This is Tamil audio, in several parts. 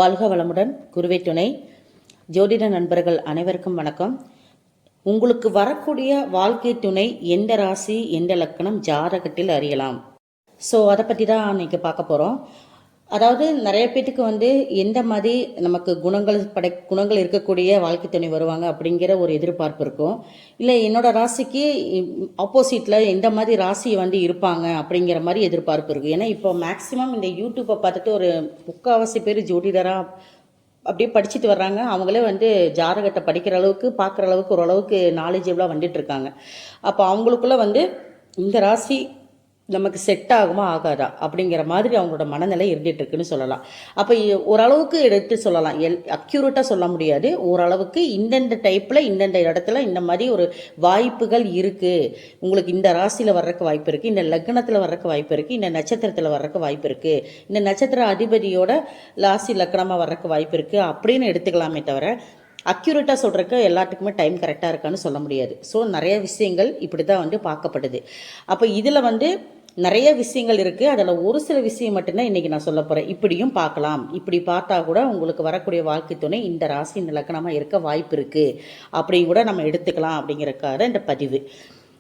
வாழ்க வளமுடன். குருவே துணை. ஜோதிட நண்பர்கள் அனைவருக்கும் வணக்கம். உங்களுக்கு வரக்கூடிய வாழ்க்கை துணை எந்த ராசி எந்த லக்கணம் ஜாதகத்தில் அறியலாம். ஸோ அதை பற்றி தான் இன்னைக்கு பார்க்க போகிறோம். அதாவது நிறைய பேத்துக்கு எந்த மாதிரி நமக்கு குணங்கள் இருக்கக்கூடிய வாழ்க்கை துணை வருவாங்க அப்படிங்கிற ஒரு எதிர்பார்ப்பு இருக்கும். இல்லை என்னோட ராசிக்கு ஆப்போசிட்டில் எந்த மாதிரி ராசி இருப்பாங்க அப்படிங்கிற மாதிரி எதிர்பார்ப்பு இருக்கும். ஏன்னா இப்போ மேக்ஸிமம் இந்த யூடியூப்பை பார்த்துட்டு ஒரு முக்கால்வாசி பேர் ஜோதிடராக அப்படியே படிச்சுட்டு வர்றாங்க. அவங்களே ஜாதகத்தை படிக்கிற அளவுக்கு பார்க்குற அளவுக்கு ஓரளவுக்கு நாலேஜபிளாக வந்துட்டுருக்காங்க. அப்போ அவங்களுக்குள்ள இந்த ராசி நமக்கு செட் ஆகுமா ஆகாதா அப்படிங்கிற மாதிரி அவங்களோட மனநிலை இருந்துகிட்ருக்குன்னு சொல்லலாம். அப்போ ஓரளவுக்கு எடுத்து சொல்லலாம், அக்யூரேட்டாக சொல்ல முடியாது. ஓரளவுக்கு இந்தந்த டைப்பில் இந்தந்த இடத்துல இந்த மாதிரி ஒரு வாய்ப்புகள் இருக்குது. உங்களுக்கு இந்த ராசியில் வர்றதுக்கு வாய்ப்பு இருக்குது, இந்த லக்னத்தில் வர்றதுக்கு வாய்ப்பு இருக்குது, இந்த நட்சத்திரத்தில் வர்றதுக்கு வாய்ப்பு இருக்குது, இந்த நட்சத்திர அதிபதியோட ராசி லக்னமாக வர்றதுக்கு வாய்ப்பு இருக்குது அப்படின்னு எடுத்துக்கலாமே தவிர அக்யூரேட்டாக சொல்கிறதுக்கு எல்லாத்துக்குமே டைம் கரெக்டாக இருக்கான்னு சொல்ல முடியாது. ஸோ நிறைய விஷயங்கள் இப்படி தான் பார்க்கப்பட்டது. அப்போ இதில் நிறைய விஷயங்கள் இருக்குது. அதில் ஒரு சில விஷயம் மட்டும்தான் இன்றைக்கி நான் சொல்ல போகிறேன். இப்படியும் பார்க்கலாம், இப்படி பார்த்தா கூட உங்களுக்கு வரக்கூடிய வாழ்க்கை துணை இந்த ராசி இந்த லக்கணமாக இருக்க வாய்ப்பு இருக்குது அப்படின்னு கூட நம்ம எடுத்துக்கலாம் அப்படிங்கிறக்காக இந்த பதிவு.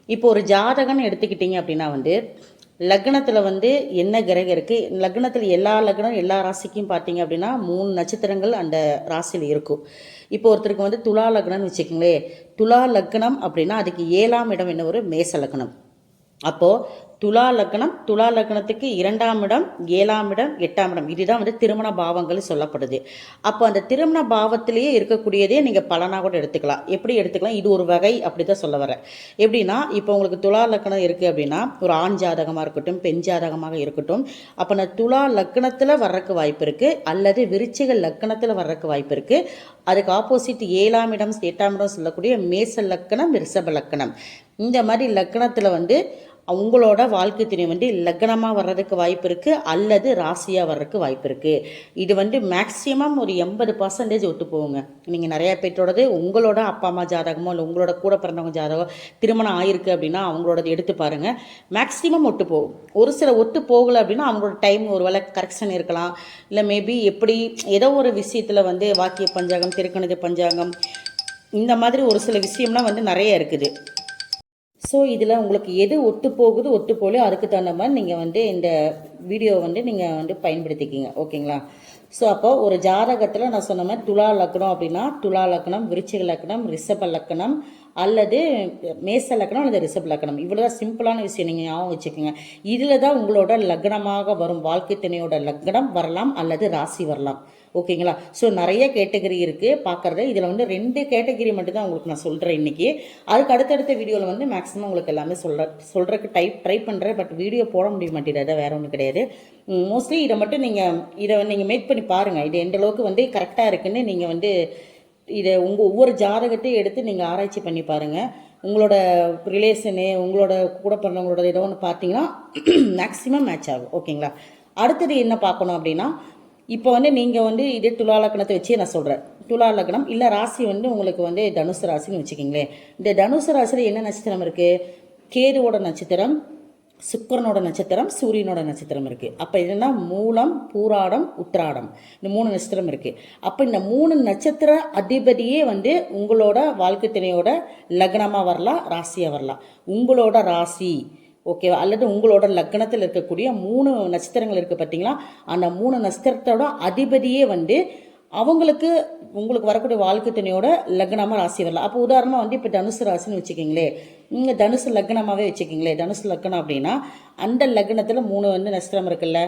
இப்போ ஒரு ஜாதகம்னு எடுத்துக்கிட்டிங்க அப்படின்னா லக்னத்தில் என்ன கிரகம் இருக்குது, லக்னத்தில் எல்லா லக்னம் எல்லா ராசிக்கும் பார்த்தீங்க அப்படின்னா 3 நட்சத்திரங்கள் அந்த ராசியில் இருக்கும். இப்போ ஒருத்தருக்கு துலா லக்னம்னு வச்சுக்கோங்களேன். துலா லக்னம் அப்படின்னா அதுக்கு 7ஆம் இடம் என்ன ஒரு மேச லக்னம். அப்போது துலா லக்னத்துக்கு 2ஆம் இடம் 7ஆம் இடம் 8ஆம் இடம் இதுதான் திருமண பாவங்கள் சொல்லப்படுது. அப்போ அந்த திருமண பாவத்திலேயே இருக்கக்கூடியதே நீங்கள் பலனாக கூட எடுத்துக்கலாம். எப்படி எடுத்துக்கலாம், இது ஒரு வகை அப்படி தான் சொல்ல வரேன். எப்படின்னா இப்போ உங்களுக்கு துலா லக்னம் இருக்குது அப்படின்னா ஒரு ஆண் ஜாதகமாக இருக்கட்டும் பெண் ஜாதகமாக இருக்கட்டும், அப்போ நான் துலா லக்னத்தில் வர்றதுக்கு வாய்ப்பு இருக்குது, அல்லது விருச்சிக லக்னத்தில் வர்றதுக்கு வாய்ப்பு இருக்குது. அதுக்கு ஆப்போசிட் 7ஆம் இடம் 8ஆம் இடம் சொல்லக்கூடிய மேச லக்னம் ரிஷப லக்னம். இந்த மாதிரி லக்னத்தில் உங்களோட வாழ்க்கை துணை லக்னமாக வர்றதுக்கு வாய்ப்பு இருக்குது, அல்லது ராசியாக வர்றதுக்கு வாய்ப்பு இருக்குது. இது மேக்ஸிமம் ஒரு 80% ஒத்து போகுங்க. நீங்கள் நிறையா பேர்த்தோடது உங்களோட அப்பா அம்மா ஜாதகமோ இல்லை உங்களோட கூட பிறந்தவங்க ஜாதகம் திருமணம் ஆயிருக்கு அப்படின்னா அவங்களோடது எடுத்து பாருங்கள், மேக்ஸிமம் ஒட்டு போகும். ஒரு சில ஒத்து போகலை அப்படின்னா அவங்களோட டைம் ஒரு வேளை கரெக்ஷன் இருக்கலாம், இல்லை மேபி எப்படி ஏதோ ஒரு விஷயத்தில் வாக்கிய பஞ்சாங்கம் திருக்கணித பஞ்சாங்கம் இந்த மாதிரி ஒரு சில விஷயம்லாம் நிறைய இருக்குது. ஸோ இதில் உங்களுக்கு எது ஒத்து போகுது ஒத்து போகலையோ அதுக்கு தகுந்த மாதிரி நீங்கள் இந்த வீடியோ நீங்கள் பயன்படுத்திக்கிங்க. ஓகேங்களா? ஸோ அப்போ ஒரு ஜாதகத்தில் நான் சொன்ன மாதிரி துலா லக்னம் அப்படின்னா துலா லக்னம் விருச்சிக லக்னம் ரிஷப லக்னம் அல்லது மேச லக்னம் அல்லது ரிஷப லக்னம், இவ்வளோதான் சிம்பிளான விஷயம். நீங்கள் ஞாபகம் வச்சுக்கோங்க. இதில் தான் உங்களோட லக்னமாக வரும் வாழ்க்கை துணையோட லக்னம் வரலாம் அல்லது ராசி வரலாம். ஓகேங்களா? ஸோ நிறைய கேட்டகரி இருக்குது பார்க்குறது. இதில் 2 கேட்டகரி மட்டும்தான் உங்களுக்கு நான் சொல்கிறேன் இன்றைக்கி. அதுக்கு அடுத்தடுத்த வீடியோவில் மேக்ஸிமம் உங்களுக்கு எல்லாமே சொல்கிறதுக்கு ட்ரை பண்ணுறேன். பட் வீடியோ போட முடிய மாட்டேங்குது, வேறு ஒன்றும் கிடையாது. மோஸ்ட்லி இதை மட்டும் நீங்கள் மேக் பண்ணி பாருங்கள். இது எந்த அளவுக்கு கரெக்டாக இருக்குன்னு நீங்கள் இதை ஒவ்வொரு ஜாதகத்தையும் எடுத்து நீங்கள் ஆராய்ச்சி பண்ணி பாருங்கள். உங்களோட ரிலேஷனு உங்களோட கூட பிறந்தவங்களோட ஏதோ ஒன்று பார்த்தீங்கன்னா மேக்ஸிமம் மேட்ச் ஆகும். ஓகேங்களா? அடுத்தது என்ன பார்க்கணும் அப்படின்னா, இப்போ நீங்கள் இதே துலா லக்னத்தை வச்சு நான் சொல்கிறேன். துலா லக்னம் இல்லை ராசி உங்களுக்கு தனுசு ராசின்னு வச்சுக்கிங்களேன். இந்த தனுசு ராசியில் என்ன நட்சத்திரம் இருக்குது? கேதுவோட நட்சத்திரம், சுக்கிரனோட நட்சத்திரம், சூரியனோட நட்சத்திரம் இருக்குது. அப்போ என்னென்னா மூலம் பூராடம் உத்திராடம் இந்த 3 நட்சத்திரம் இருக்குது. அப்போ இந்த 3 நட்சத்திர அதிபதியே உங்களோட வாழ்க்கை துணையோட லக்னமாக வரலாம், ராசியாக வரலாம். உங்களோட ராசி ஓகேவா, அல்லது உங்களோட லக்னத்தில் இருக்கக்கூடிய 3 நட்சத்திரங்கள் இருக்குது பார்த்தீங்களா, அந்த 3 நட்சத்திரத்தோட அதிபதியே உங்களுக்கு வரக்கூடிய வாழ்க்கை துணையோட லக்னமாக ராசி வரலாம். அப்போ உதாரணமாக இப்போ தனுசு ராசின்னு வச்சுக்கிங்களேன். இங்கே தனுசு லக்னமாகவே வச்சுக்கிங்களேன். தனுசு லக்னம் அப்படின்னா அந்த லக்னத்தில் 3 நட்சத்திரம் இருக்குல்ல,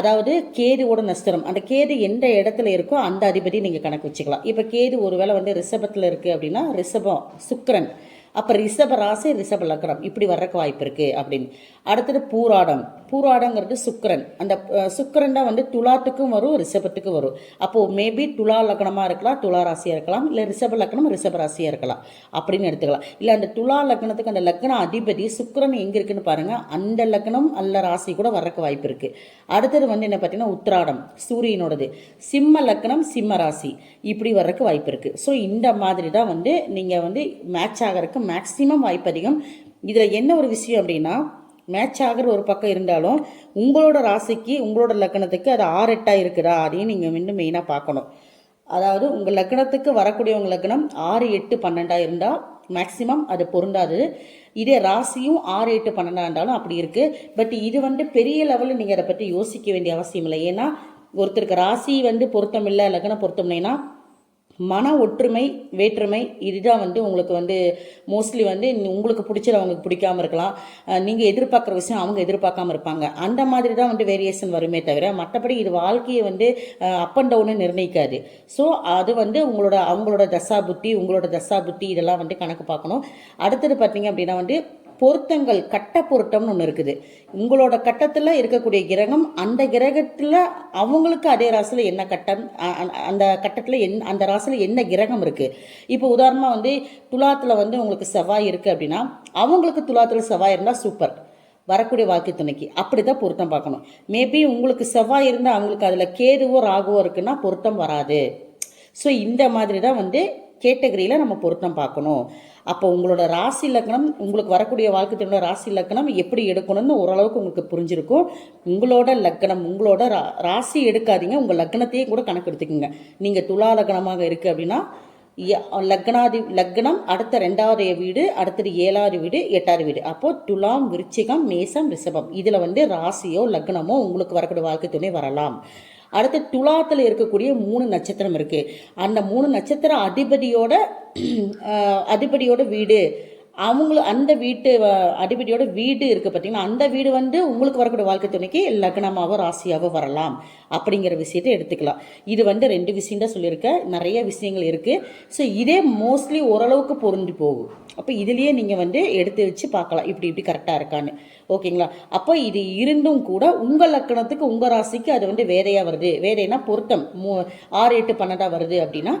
அதாவது கேதுவோட நட்சத்திரம். அந்த கேது எந்த இடத்துல இருக்கோ அந்த அதிபதி நீங்கள் கணக்கு வச்சுக்கலாம். இப்போ கேது ஒரு வேளை ரிஷபத்தில் இருக்குது அப்படின்னா ரிஷபம் சுக்கிரன், அப்போ ரிஷப ராசி ரிஷப லக்னம் இப்படி வர்றக்கு வாய்ப்பு இருக்குது அப்படின்னு. அடுத்தது பூராடங்கிறது சுக்கிரன். அந்த சுக்கிரன் தான் துலாத்துக்கும் வரும் ரிஷபத்துக்கும் வரும். அப்போது மேபி துலா லக்னமாக இருக்கலாம், துலா ராசியாக இருக்கலாம், இல்லை ரிஷப லக்னம் ரிஷப ராசியாக இருக்கலாம் அப்படின்னு எடுத்துக்கலாம். இல்லை அந்த துலா லக்னத்துக்கு அந்த லக்ன அதிபதி சுக்கிரன் எங்கே இருக்குன்னு பாருங்கள், அந்த லக்னம் அல்ல ராசி கூட வர்றக்கு வாய்ப்பு இருக்குது. அடுத்தது என்ன பார்த்தீங்கன்னா உத்திராடம் சூரியனோடது, சிம்ம லக்னம் சிம்ம ராசி இப்படி வர்றக்கு வாய்ப்பு இருக்குது. ஸோ இந்த மாதிரி தான் நீங்கள் மேட்ச் ஆகிறதுக்கு மேக்ஸிமம் வாய்ப்பு அதிகம். இதில் என்ன ஒரு விஷயம் அப்படின்னா, மேட்ச் ஆகிற ஒரு பக்கம் இருந்தாலும் உங்களோட ராசிக்கு உங்களோட லக்னத்துக்கு அது 6 8 இருக்குதா அதையும் நீங்கள் வந்து மெயினாக பார்க்கணும். அதாவது உங்கள் லக்னத்துக்கு வரக்கூடிய உங்கள் லக்னம் 6 8 12 இருந்தால் மேக்சிமம் அது பொருந்தாது. இதே ராசியும் 6 8 12 இருந்தாலும் அப்படி இருக்குது. பட் இது வந்து பெரிய லெவலில் நீங்கள் அதை பற்றி யோசிக்க வேண்டிய அவசியம் இல்லை. ஏன்னா ஒருத்தருக்கு ராசி வந்து பொருத்தம் இல்லை, லக்னம் பொருத்தம் இல்லைன்னா மன ஒற்றுமை வேற்றுமை இதுதான் வந்து உங்களுக்கு வந்து மோஸ்ட்லி வந்து உங்களுக்கு பிடிச்சது அவங்களுக்கு பிடிக்காம இருக்கலாம். நீங்கள் எதிர்பார்க்குற விஷயம் அவங்க எதிர்பார்க்காம இருப்பாங்க. அந்த மாதிரி தான் வந்து வேரியேஷன் வருமே தவிர மற்றபடி இது வாழ்க்கையை வந்து அப் அண்ட் டவுனு நிர்ணயிக்காது. ஸோ அது வந்து அவங்களோட தசா புத்தி இதெல்லாம் வந்து கணக்கு பார்க்கணும். அடுத்தது பார்த்தீங்க அப்படின்னா வந்து பொருத்தங்கள், கட்ட பொருத்தம்னு ஒன்று இருக்குது. உங்களோட கட்டத்தில் இருக்கக்கூடிய கிரகம் அந்த கிரகத்தில் அவங்களுக்கு அதே ராசியில் என்ன கட்டம், அந்த கட்டத்தில் அந்த ராசியில் என்ன கிரகம் இருக்குது. இப்போ உதாரணமாக வந்து துலாத்தில் வந்து உங்களுக்கு செவ்வாய் இருக்குது அப்படின்னா அவங்களுக்கு துலாத்தில் செவ்வாய் இருந்தால் சூப்பர், வரக்கூடிய வாழ்க்கை துணைக்கு அப்படி தான் பொருத்தம் பார்க்கணும். மேபி உங்களுக்கு செவ்வாய் இருந்தால் அவங்களுக்கு அதில் கேதுவோ ராகுவோ இருக்குன்னா பொருத்தம் வராது. ஸோ இந்த மாதிரி தான் வந்து கேட்டகரியில் நம்ம பொருத்தம் பார்க்கணும். அப்போ உங்களோட ராசி லக்னம், உங்களுக்கு வரக்கூடிய வாழ்க்கையோட ராசி லக்னம் எப்படி எடுக்கணும்னு ஓரளவுக்கு உங்களுக்கு புரிஞ்சிருக்கும். உங்களோட லக்னம், உங்களோட ராசி எடுக்காதீங்க, உங்கள் லக்னத்தையே கூட கணக்கு எடுத்துக்கோங்க. நீங்கள் துலா லக்னமாக இருக்குது அப்படின்னா லக்னம் அடுத்த 2வது வீடு, அடுத்தது 7வது வீடு, 8வது வீடு. அப்போது துலாம், விருச்சிகம், மேசம், ரிஷபம் இதில் வந்து ராசியோ லக்னமோ உங்களுக்கு வரக்கூடிய வாழ்க்கை துணை வரலாம். அடுத்து துலாத்தில் இருக்கக்கூடிய 3 நட்சத்திரம் இருக்குது. அந்த 3 நட்சத்திர அதிபதியோட வீடு அந்த வீட்டு அதிபதியோட வீடு இருக்குது பார்த்தீங்கன்னா அந்த வீடு வந்து உங்களுக்கு வரக்கூடிய வாழ்க்கை துணைக்கு லக்னமாவோ ராசியாவோ வரலாம் அப்படிங்கிற விஷயத்தை எடுத்துக்கலாம். இது வந்து 2 விஷயம் தான் சொல்லியிருக்கேன், நிறைய விஷயங்கள் இருக்குது. ஸோ இதே மோஸ்ட்லி ஓரளவுக்கு பொருந்தி போகும். அப்போ இதுலேயே நீங்கள் வந்து எடுத்து வச்சு பார்க்கலாம் இப்படி கரெக்டாக இருக்கான்னு. ஓகேங்களா? அப்போ இது இருந்தும் கூட உங்கள் லக்கணத்துக்கு உங்கள் ராசிக்கு அது வந்து வேறையாக வருது, வேறைனா பொருத்தம் 6 8 12 வருது அப்படின்னா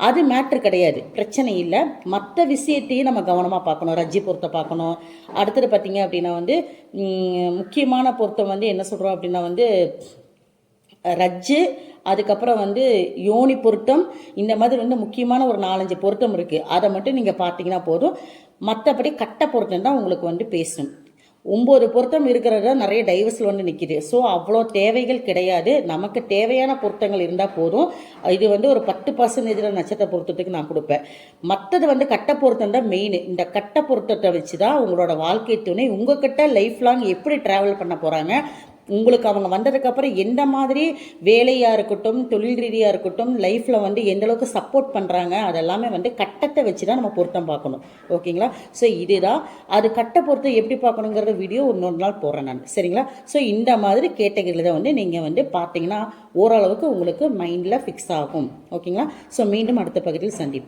அது மேட்ரு கிடையாது, பிரச்சனை இல்லை. மற்ற விஷயத்தையும் நம்ம கவனமாக பார்க்கணும். ரஜ்ஜி பொருத்தம் பார்க்கணும். அடுத்தது பார்த்தீங்க அப்படின்னா வந்து முக்கியமான பொருத்தம் வந்து என்ன சொல்கிறோம் அப்படின்னா வந்து ரஜ்ஜு, அதுக்கப்புறம் வந்து யோனி பொருத்தம், இந்த மாதிரி வந்து முக்கியமான ஒரு 4 5 பொருத்தம் இருக்குது. அதை மட்டும் நீங்கள் பார்த்தீங்கன்னா போதும். மற்றபடி கட்ட பொருத்தம் தான் உங்களுக்கு வந்து பேசும். 9 பொருத்தம் இருக்கிறத நிறைய டைவர்ஸில் வந்து நிற்கிது. ஸோ அவ்வளோ தேவைகள் கிடையாது. நமக்கு தேவையான பொருத்தங்கள் இருந்தால் போதும். இது வந்து ஒரு 10% நட்சத்திர பொருத்தத்துக்கு நான் கொடுப்பேன். மற்றது வந்து கட்ட பொருத்தம் தான் மெயின். இந்த கட்ட பொருத்தத்தை வச்சு தான் உங்களோட வாழ்க்கை துணை உங்ககிட்ட லைஃப் லாங் எப்படி ட்ராவல் பண்ண போகிறாங்க, உங்களுக்கு அவங்க வந்ததுக்கப்புறம் எந்த மாதிரி வேலையாக இருக்கட்டும், தொழில் ரீதியாக இருக்கட்டும், லைஃப்பில் வந்து எந்த அளவுக்கு சப்போர்ட் பண்ணுறாங்க, அதெல்லாமே வந்து கட்டத்தை வச்சு தான் நம்ம பொருத்தம் பார்க்கணும். ஓகேங்களா? ஸோ இதுதான் அது கட்ட பொருத்தம் எப்படி பார்க்கணுங்கிற வீடியோ இன்னொரு நாள் போடுறேன் நான். சரிங்களா? ஸோ இந்த மாதிரி கேட்டகரியில் தான் வந்து நீங்கள் வந்து பார்த்தீங்கன்னா ஓரளவுக்கு உங்களுக்கு மைண்டில் ஃபிக்ஸ் ஆகும். ஓகேங்களா? ஸோ மீண்டும் அடுத்த பகுதியில் சந்திப்போம்.